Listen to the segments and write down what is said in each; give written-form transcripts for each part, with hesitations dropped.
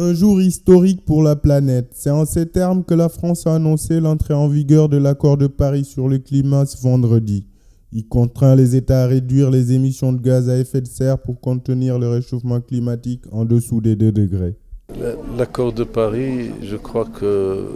Un jour historique pour la planète. C'est en ces termes que la France a annoncé l'entrée en vigueur de l'accord de Paris sur le climat ce vendredi. Il contraint les États à réduire les émissions de gaz à effet de serre pour contenir le réchauffement climatique en dessous des 2 degrés. L'accord de Paris, je crois que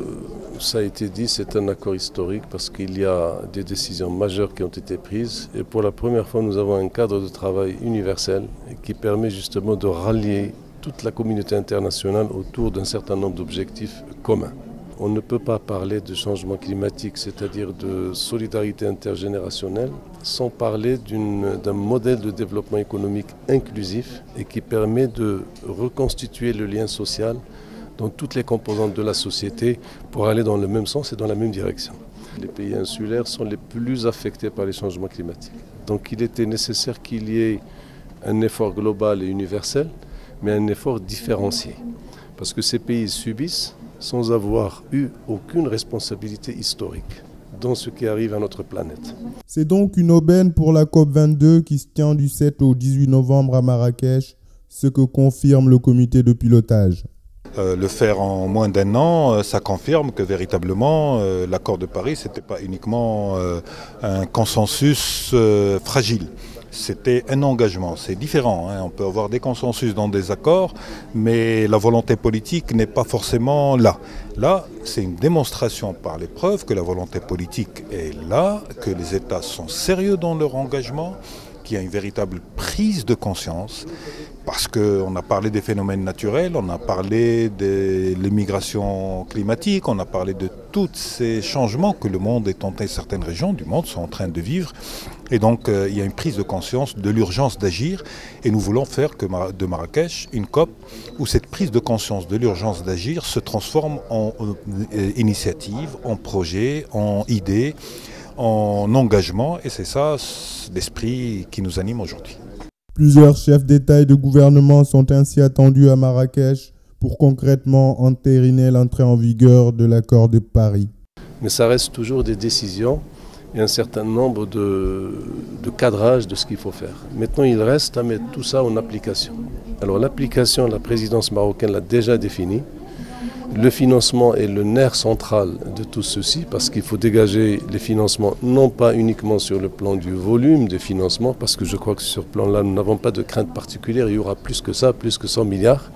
ça a été dit, c'est un accord historique parce qu'il y a des décisions majeures qui ont été prises et pour la première fois nous avons un cadre de travail universel qui permet justement de rallier toute la communauté internationale autour d'un certain nombre d'objectifs communs. On ne peut pas parler de changement climatique, c'est-à-dire de solidarité intergénérationnelle, sans parler d'un modèle de développement économique inclusif et qui permet de reconstituer le lien social dans toutes les composantes de la société pour aller dans le même sens et dans la même direction. Les pays insulaires sont les plus affectés par les changements climatiques. Donc il était nécessaire qu'il y ait un effort global et universel, mais un effort différencié. Parce que ces pays subissent sans avoir eu aucune responsabilité historique dans ce qui arrive à notre planète. C'est donc une aubaine pour la COP22 qui se tient du 7 au 18 novembre à Marrakech, ce que confirme le comité de pilotage. Le faire en moins d'1 an, ça confirme que véritablement l'accord de Paris, ce n'était pas uniquement un consensus fragile. C'était un engagement, c'est différent, hein. On peut avoir des consensus dans des accords, mais la volonté politique n'est pas forcément là. Là, c'est une démonstration par les preuves que la volonté politique est là, que les États sont sérieux dans leur engagement, qu'il y a une véritable prise de conscience, parce qu'on a parlé des phénomènes naturels, on a parlé de l'immigration climatique, on a parlé de tous ces changements que le monde et certaines régions du monde sont en train de vivre. Et donc il y a une prise de conscience de l'urgence d'agir et nous voulons faire de Marrakech une COP où cette prise de conscience de l'urgence d'agir se transforme en initiative, en projet, en idée, en engagement, et c'est ça l'esprit qui nous anime aujourd'hui. Plusieurs chefs d'État et de gouvernement sont ainsi attendus à Marrakech pour concrètement entériner l'entrée en vigueur de l'accord de Paris. Mais ça reste toujours des décisions et un certain nombre de cadrage de ce qu'il faut faire. Maintenant, il reste à mettre tout ça en application. Alors l'application, la présidence marocaine l'a déjà définie. Le financement est le nerf central de tout ceci parce qu'il faut dégager les financements non pas uniquement sur le plan du volume de financement parce que je crois que sur ce plan-là nous n'avons pas de crainte particulière, il y aura plus que ça, plus que 100 milliards.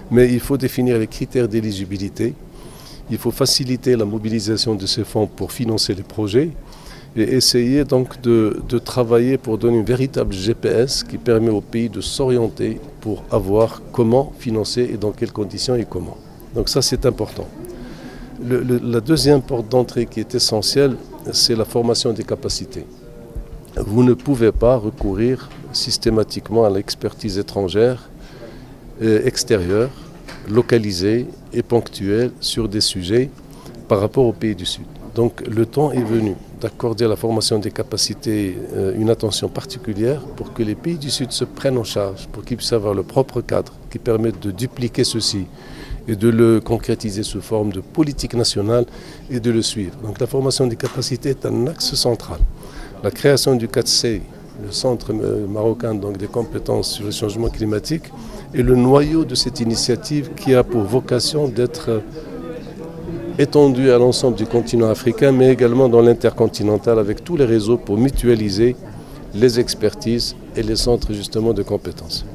Mais il faut définir les critères d'éligibilité, il faut faciliter la mobilisation de ces fonds pour financer les projets et essayer donc de travailler pour donner une véritable GPS qui permet au pays de s'orienter pour avoir comment financer et dans quelles conditions et comment. Donc ça, c'est important. La deuxième porte d'entrée qui est essentielle, c'est la formation des capacités. Vous ne pouvez pas recourir systématiquement à l'expertise étrangère, extérieure, localisée et ponctuelle sur des sujets par rapport aux pays du Sud. Donc le temps est venu d'accorder à la formation des capacités une attention particulière pour que les pays du Sud se prennent en charge, pour qu'ils puissent avoir le propre cadre qui permette de dupliquer ceci et de le concrétiser sous forme de politique nationale et de le suivre. Donc la formation des capacités est un axe central. La création du 4C, le Centre marocain donc, des compétences sur le changement climatique, est le noyau de cette initiative qui a pour vocation d'être étendue à l'ensemble du continent africain, mais également dans l'intercontinental avec tous les réseaux pour mutualiser les expertises et les centres justement de compétences.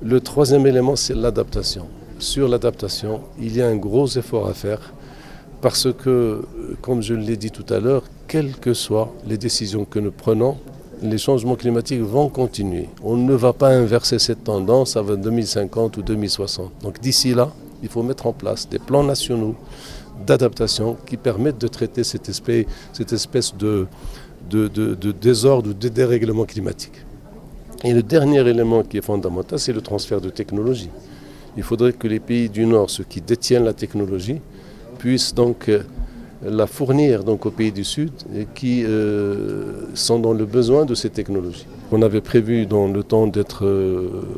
Le troisième élément, c'est l'adaptation. Sur l'adaptation, il y a un gros effort à faire parce que, comme je l'ai dit tout à l'heure, quelles que soient les décisions que nous prenons, les changements climatiques vont continuer. On ne va pas inverser cette tendance avant 2050 ou 2060. Donc d'ici là, il faut mettre en place des plans nationaux d'adaptation qui permettent de traiter cette espèce de désordre ou de dérèglement climatique. Et le dernier élément qui est fondamental, c'est le transfert de technologie. Il faudrait que les pays du Nord, ceux qui détiennent la technologie, puissent donc la fournir donc, aux pays du Sud et qui sont dans le besoin de ces technologies. On avait prévu dans le temps d'être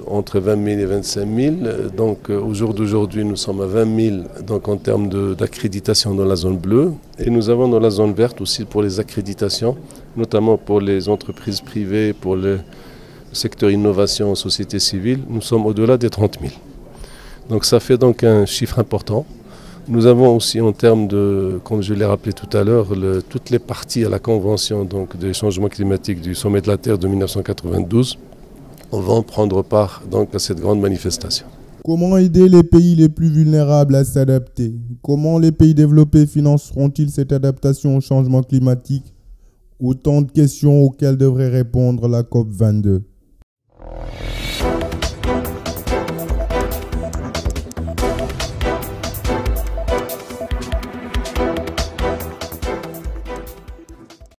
entre 20 000 et 25 000. Donc au jour d'aujourd'hui, nous sommes à 20 000 donc, en termes d'accréditation dans la zone bleue. Et nous avons dans la zone verte aussi pour les accréditations, notamment pour les entreprises privées, pour le secteur innovation, société civile, nous sommes au-delà des 30 000. Donc ça fait donc un chiffre important. Nous avons aussi en termes de, comme je l'ai rappelé tout à l'heure, toutes les parties à la Convention donc, des changements climatiques du Sommet de la Terre de 1992 vont prendre part donc, à cette grande manifestation. Comment aider les pays les plus vulnérables à s'adapter? Comment les pays développés financeront-ils cette adaptation au changement climatique? Autant de questions auxquelles devrait répondre la COP22.